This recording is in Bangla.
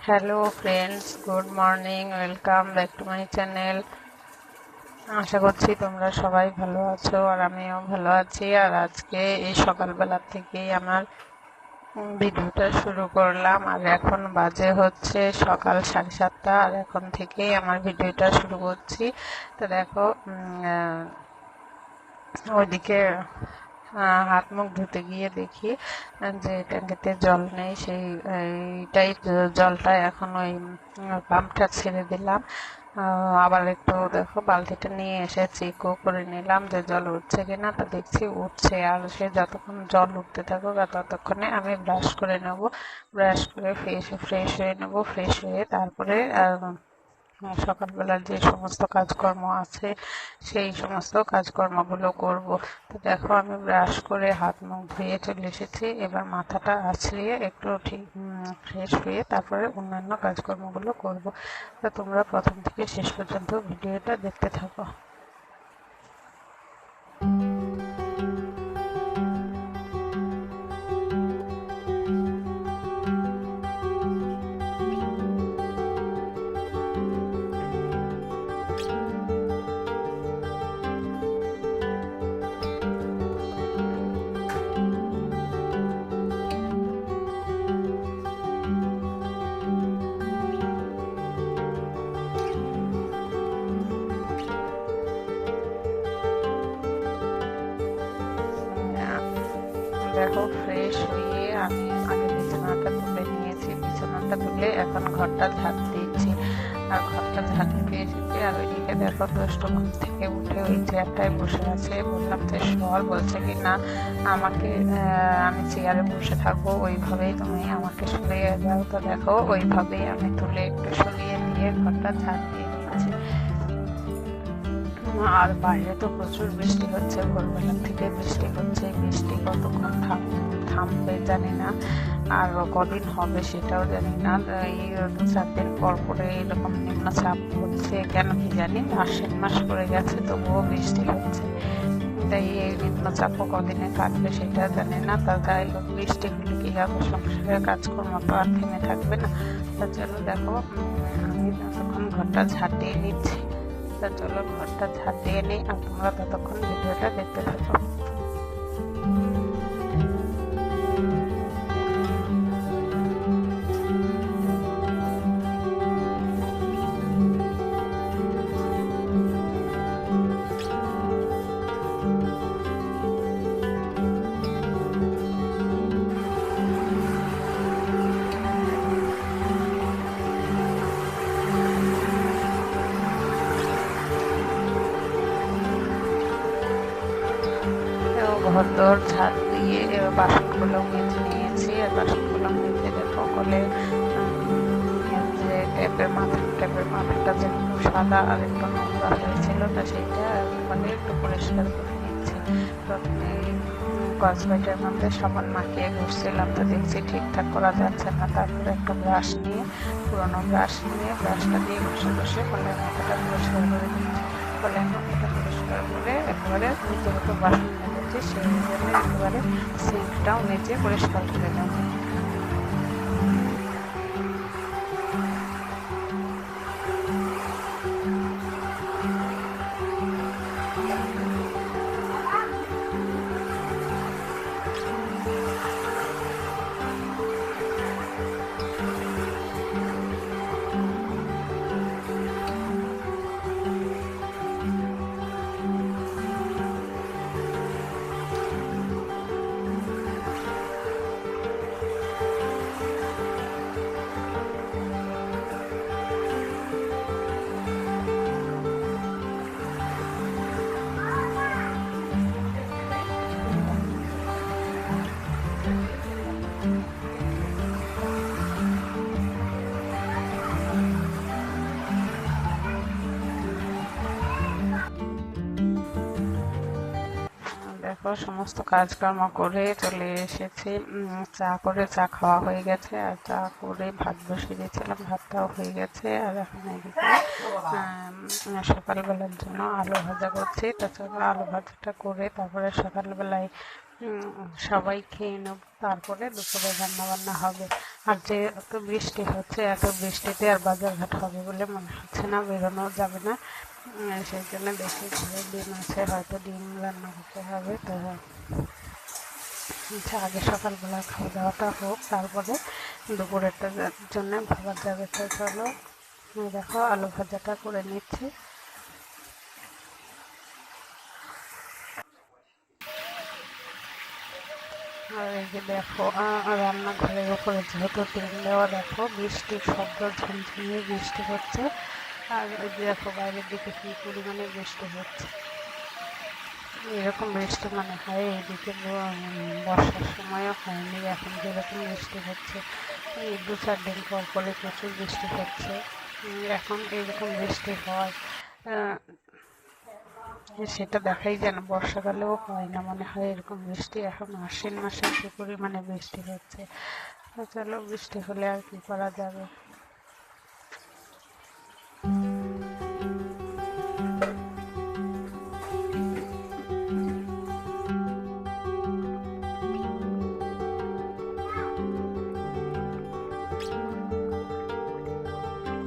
Hello friends, good morning, welcome back to my channel. আশা করছি তোমরা সবাই ভালো আছো আর আমিও ভালো আছি। আর আজকে এই সকালবেলা থেকেই আমার ভিডিওটা শুরু করলাম। আর এখন বাজে হচ্ছে সকাল 7:30, আর এখন থেকেই আমার ভিডিওটা শুরু করছি। তো দেখো, ওইদিকে হাত মুখ ধুতে গিয়ে দেখি যে ট্যাঙ্কিতে জল নেই। সেইটাই জলটা এখন ওই পাম্পটা ছেড়ে দিলাম। আবার একটু দেখো বালতিটা নিয়ে এসে চেকও করে নিলাম যে জল উঠছে কিনা। তো দেখছি উঠছে। আর সে যতক্ষণ জল উঠতে থাকুক আর ততক্ষণে আমি ব্রাশ করে নেব। ব্রাশ করে ফ্রেশ হয়ে নেব। ফ্রেশ হয়ে তারপরে সকালবেলার যে সমস্ত কাজকর্ম আছে সেই সমস্ত কাজকর্মগুলো করব। তো দেখো, আমি ব্রাশ করে হাত মুখ ধুয়ে চলে এসেছি। এবার মাথাটা আছড়িয়ে একটু ঠিক ফ্রেশ হয়ে তারপরে অন্যান্য কাজকর্মগুলো করব। তো তোমরা প্রথম থেকে শেষ পর্যন্ত ভিডিওটা দেখতে থাকো। দেখো, ফ্রেশ হয়ে আমি আগে বিছানাটা তুলে নিয়েছি। বিছানাটা তুলে এখন ঘরটা ঝাড় দিয়েছি। আর ঘরটা ঝাড় দিয়ে এসেছি। আর ওইদিকে দেখো, দুষ্ট ঘুম থেকে উঠে ওই চেয়ারটায় বসে আছে। বললাম যে সর, বলছে কি না আমাকে আমি চেয়ারে বসে থাকবো, ওইভাবেই তুমি আমাকে সরিয়ে দাও। তো দেখো, ওইভাবেই আমি তুলে একটু সরিয়ে দিয়ে ঘরটা ঝাড় দিয়ে নিয়েছি। আর বাইরে তো প্রচুর বৃষ্টি হচ্ছে, ভোরবেলা থেকে বৃষ্টি হচ্ছে। বৃষ্টি কতক্ষণ থামবে জানি না, আর কদিন হবে সেটাও জানি না। এই 2-4 দিন পর পরে এরকম নিম্নচাপ হচ্ছে, কেন কি জানি। আশ্বিন মাস পড়ে গেছে তবুও বৃষ্টি হচ্ছে। তাই এই নিম্নচাপও কদিনে কাটবে সেটা জানি না। তা যাই হোক, বৃষ্টি হলে কি হবে, সংসারের কাজকর্ম তো আর থেমে থাকবে না। তার জন্য দেখো, আমি তখন ঘরটা ঝাঁটিয়ে নিচ্ছি। তা চলো ঘরটা ঝাড় দিয়ে নিই, আর তোমরা ততক্ষণ ভিডিওটা দেখতে থাকো। ঘর ঝাড় দিয়ে এবার বাসনগুলো মেজে নিয়েছি। আর বাসনগুলো মেজে সকলে যে ট্যাপের মাথাটা যে একটু সাদা আর একটু নোংরা হয়েছিল, তা সেইটা মানে একটু পরিষ্কার করে নিচ্ছি। প্রথমে কসমেটের মধ্যে সাবান মাখিয়ে ঘুরছিলাম, তো দেখছি ঠিকঠাক করা যাচ্ছে না। তারপরে একটা ব্রাশ নিয়ে, পুরোনো ব্রাশ নিয়ে ব্রাশটা দিয়ে ঘষে ঘষে কলের মাথাটা পরিষ্কার করে দিচ্ছি। কলের মাথাটা পরিষ্কার করে একেবারে ভিতরে বাসন মেজেছি, সেই জন্য একেবারে সিঙ্কটাও মেজে পরিষ্কার করে নেব। দেখো, সমস্ত কাজকর্ম করে চলে এসেছি। চা খাওয়া হয়ে গেছে। আর চা করে ভাত বসিয়ে দিয়েছিলাম, ভাতটাও হয়ে গেছে। আর এখন এদিকে সকালবেলার জন্য আলু ভাজা করছি। তো চলো আলু ভাজাটা করে তারপরে সকালবেলায় সবাই খেয়ে নেব, তারপরে দুপুরে রান্না বান্না হবে। আর যে এত বৃষ্টি হচ্ছে, এত বৃষ্টিতে আর বাজারঘাট হবে বলে মনে হচ্ছে না, বেরোনো যাবে না। সেই জন্য দেখি ঘরে ডিম আছে, হয়তো ডিম রান্না করতে হবে। তো আচ্ছা, আগে সকালবেলা খাওয়া দাওয়াটা হোক, তারপরে দুপুরেরটার জন্য ভাবা যাবে। তো চলো, দেখো আলু ভাজাটা করে নিচ্ছি। আর এই যে দেখো রান্নাঘরের উপরে যেহেতু টিন দেওয়া, দেখো বৃষ্টির শব্দ, ঝমঝমিয়ে বৃষ্টি হচ্ছে। আর ওই যে দেখো বাইরের দিকে কি পরিমাণে বৃষ্টি হচ্ছে। এরকম বৃষ্টি মনে হয় এইদিকে বর্ষার সময়ও হয়নি, এখন যেরকম বৃষ্টি হচ্ছে। এই 2-4 দিন পর পরে প্রচুর বৃষ্টি হচ্ছে। এখন এইরকম বৃষ্টি হয়, সেটা দেখাই যেন বর্ষাকালেও হয় না, মনে হয় এরকম বৃষ্টি এখন আশ্বিন মাসে কি পরিমাণে বৃষ্টি হচ্ছে। তো চলো, বৃষ্টি হলে আর কি করা যাবে।